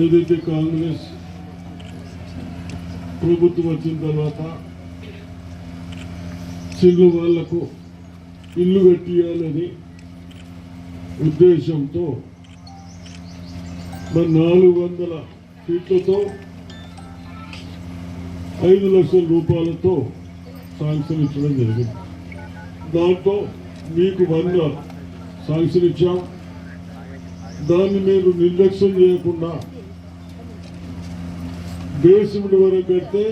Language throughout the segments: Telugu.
ఏదైతే కాంగ్రెస్ ప్రభుత్వం వచ్చిన తర్వాత చిన్న వాళ్లకు ఇల్లు కట్టియాలని ఉద్దేశంతో మరి 400 ఫీట్లతో 5 లక్షల రూపాయలతో శాంక్షన్ ఇచ్చడం జరిగింది. దాంట్లో మీకు 100 శాంక్షన్ ఇచ్చాం. దాన్ని మీరు నిర్లక్ష్యం చేయకుండా బేస్మెంట్ వరకు కడితే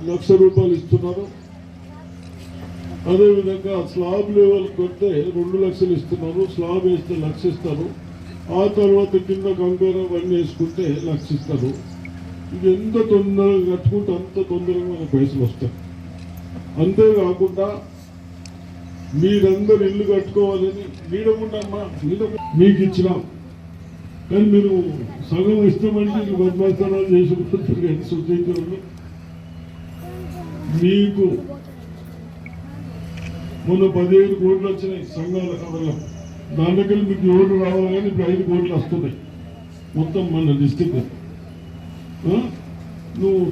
1,00,000 రూపాయలు ఇస్తున్నారు. అదేవిధంగా స్లాబ్ లెవెల్ కడితే 2 లక్షలు ఇస్తున్నారు. స్లాబ్ వేస్తే 1,00,000 ఇస్తారు. ఆ తర్వాత కింద కంకర అవన్నీ వేసుకుంటే 1,00,000 ఇస్తారు. ఇది ఎంత తొందరగా కట్టుకుంటే అంత తొందరగా మన పైసలు వస్తాయి. అంతేకాకుండా మీరందరూ ఇల్లు కట్టుకోవాలని మీకు ఇచ్చినాం. కానీ మీరు సగం ఇష్టమంటే బద్మాసనాలు చేసుకుంటారు. సొసైటీలో మీకు మొన్న 15 కోట్లు వచ్చినాయి సంఘాల కథలో. దాంట్లోకెళ్ళి మీకు 7 రావాలి, కానీ ఇప్పుడు 5 కోట్లు వస్తున్నాయి మొత్తం మన డిస్టిక్. నువ్వు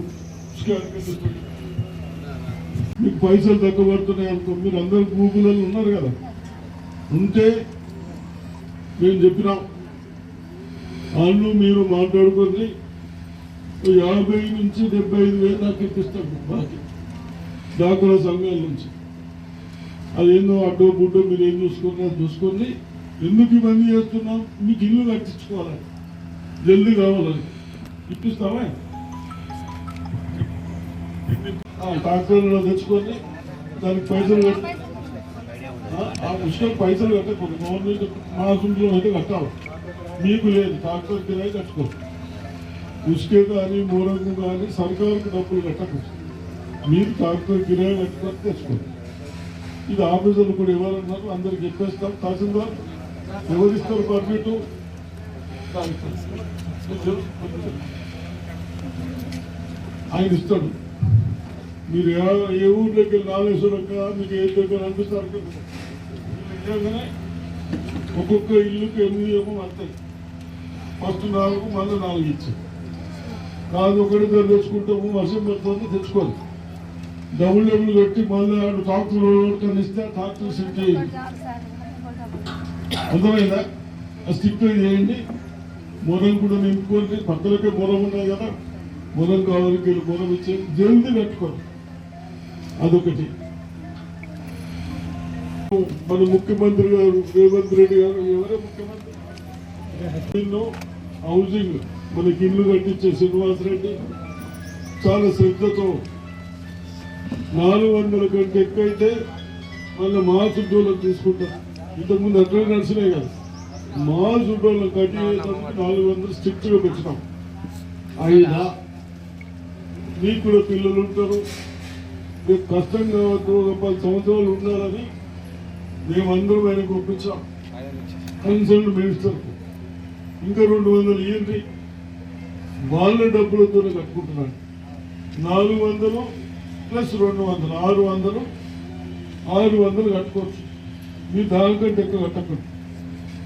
మీకు పైసలు తక్కువ పడుతున్నాయి అనుకో, మీరు అందరు గ్రూపులలో ఉన్నారు కదా, ఉంటే మేము చెప్పినాం వాళ్ళు మీరు మాట్లాడుకొని 50 నుంచి 75,000 దాకా ఇప్పిస్తాం బాకీ డాక్రా సంఘాల నుంచి. అదేందో అడ్డో బుడ్డో మీరు ఏం చూసుకుని అది చూసుకొని ఎందుకు ఇవన్నీ చేస్తున్నాం, మీకు ఇల్లు కట్టించుకోవాలని జల్దీ కావాలని ఇప్పిస్తావా? ట్రాక్టర్లో తెచ్చుకొని దానికి పైసలు కట్టి ఆ పుష్కలు పైసలు కట్టకూడదు. గవర్నమెంట్ మా సొంతలో అయితే కట్టాలి. మీకు లేదు, ట్రాక్టర్ కిరాయి కట్టుకోండి. ఉసుకే కానీ మూరంగు కానీ సర్కారుకు డబ్బులు కట్టకూడదు. మీరు ట్రాక్టర్ కిరాయి కట్టుకొని తెచ్చుకోండి. ఇది ఆఫీసర్లు కూడా ఎవరన్నారు అందరికి చెప్పేస్తాం. తహసీల్దార్ ఎవరిస్తారు పర్మిట్? ఆయన ఇస్తాడు. మీరు ఏ ఊర్లోకి వెళ్ళి నాగేశ్వరం కదా మీకు ఏ దగ్గర అనిపిస్తారు. ఒక్కొక్క ఇల్లుకి 8 ఏమో వస్తాయి. ఫస్ట్ 4 మళ్ళీ 4 ఇచ్చాయి. కాదు ఒకటి దగ్గర తెచ్చుకుంటాము, వర్షం పడుతుంది తెచ్చుకోవాలి. డబుల్ కట్టి మళ్ళీ ట్రాక్టర్ ఇస్తే ట్రాక్టర్ సెట్ చేయండి. అర్థమైందా? స్టిక్ చేయండి. మొరం కూడా నింపుకోండి. పక్కలకే మొరం ఉన్నాయి కదా, మొరం కావాలకి వెళ్ళి మొరం ఇచ్చేది జల్దీ కట్టుకోండి. అదొకటి. మన ముఖ్యమంత్రి గారు రేవంత్ రెడ్డి గారు ఎవరే ముఖ్యమంత్రి, హౌసింగ్ మనకి ఇల్లు కట్టించే శ్రీనివాస్ రెడ్డి చాలా శ్రద్ధతో 400 కంటే ఎక్కువైతే మళ్ళీ మా చుట్టూలకు తీసుకుంటారు. ఇంతకుముందు అట్లా నడిచినాయి కదా, మా చుట్టూలను కట్టి 400 స్ట్రిక్ట్గా పెట్టినాం. అయినా మీకు కూడా పిల్లలు ఉంటారు, మీకు కష్టం కావద్దు, 10 సంవత్సరాలు ఉండాలని మేమందరం ఆయనకు ఒప్పించాం. కన్సర్న్ మినిస్టర్కు ఇంకా 200 ఇవ్వండి. వాళ్ళ డబ్బులతోనే కట్టుకుంటున్నాడు. 400 ప్లస్ 200 600 కట్టుకోవచ్చు. మీరు దానికంటే ఎక్కువ కట్టకండి.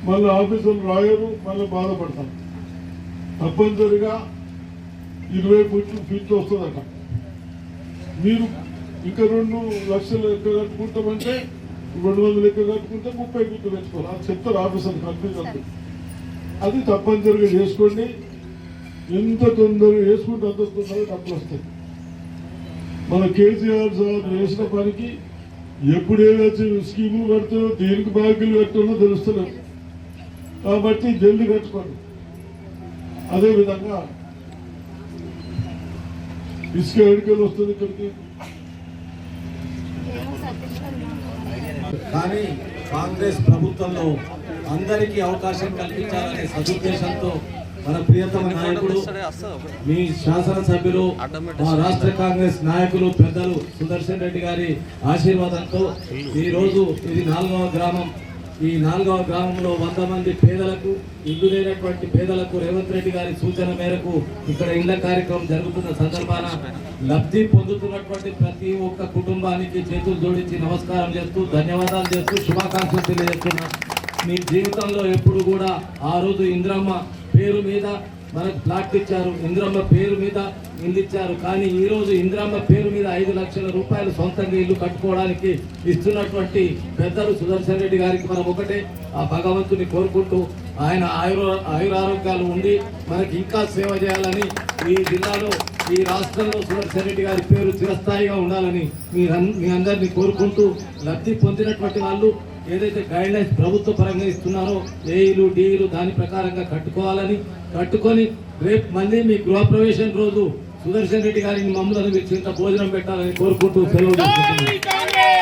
మళ్ళీ ఆఫీసర్లు రాయరు, మళ్ళీ బాధపడతారు. తప్పనిసరిగా 20 ఫీట్లు వస్తుందట. మీరు ఇంకా 2 లక్షలు ఎక్కువ కట్టుకుంటామంటే 200 ఎక్కువ కట్టుకుంటే 30 ఫీట్లు పెంచుకోవాలి. అది చెప్తారు ఆఫీసర్ కంపెనీ. అది తప్పనిసరిగా చేసుకోండి. ఎంత తొందరగా వేసుకుంటే అంత తొందరగా డబ్బులు వస్తాయి. మన కేసీఆర్ సార్ వేసిన పనికి ఎప్పుడు ఏదైతే స్కీములు కడుతుందో దేనికి బాకీలు కడుతుందో తెలుస్తున్నారు. కాబట్టి జల్దీ కట్టుకోండి. అదేవిధంగా ఇసుక ఎడికలు వస్తుంది ఇక్కడికి. కానీ కాంగ్రెస్ ప్రభుత్వంలో అందరికీ అవకాశం కల్పించాలనే సదుద్దేశంతో మన ప్రియతమ నాయకుడు మీ శాసనసభ్యులు మా రాష్ట్ర కాంగ్రెస్ నాయకులు పెద్దలు సుదర్శన్ రెడ్డి గారి ఆశీర్వాదంతో ఈరోజు ఇది 4వ గ్రామం. ఈ 4వ గ్రామంలో 100 మంది పేదలకు, ఇల్లు లేనటువంటి పేదలకు రేవంత్ రెడ్డి గారి సూచన మేరకు ఇక్కడ ఇళ్ల కార్యక్రమం జరుగుతున్న సందర్భాన లబ్ధి పొందుతున్నటువంటి ప్రతి ఒక్క కుటుంబానికి చేతులు జోడించి నమస్కారం చేస్తూ ధన్యవాదాలు చేస్తూ శుభాకాంక్షలు తెలియజేస్తున్నా. మీ జీవితంలో ఎప్పుడు కూడా ఆ రోజు ఇంద్రమ్మ పేరు మీద మనకు ప్లాట్ ఇచ్చారు, ఇందిరమ్మ పేరు మీద ఇల్లు ఇచ్చారు. కానీ ఈ రోజు ఇందిరమ్మ పేరు మీద 5 లక్షల రూపాయలు సొంతంగా ఇల్లు కట్టుకోవడానికి ఇస్తున్నటువంటి పెద్దలు సుదర్శన్ రెడ్డి గారికి మనం ఒకటే ఆ భగవంతుని కోరుకుంటూ ఆయన ఆయురారోగ్యాలు ఉండి మనకి ఇంకా సేవ చేయాలని, ఈ జిల్లాలో ఈ రాష్ట్రంలో సుదర్శన్ రెడ్డి గారి పేరు చిరస్థాయిగా ఉండాలని మీ అందరినీ కోరుకుంటూ, లబ్ధి పొందినటువంటి వాళ్ళు ఏదైతే గైడ్ లైన్స్ ప్రభుత్వ పరంగా ఇస్తున్నారో ఏఈలు డీఈలు దాని ప్రకారంగా కట్టుకొని రేపు మళ్ళీ మీ గృహప్రవేశం రోజు సుదర్శన్ రెడ్డి గారిని మమ్మల్ని మీరు చింత భోజనం పెట్టాలని కోరుకుంటూ సెలవు తీసుకుంటున్నాను.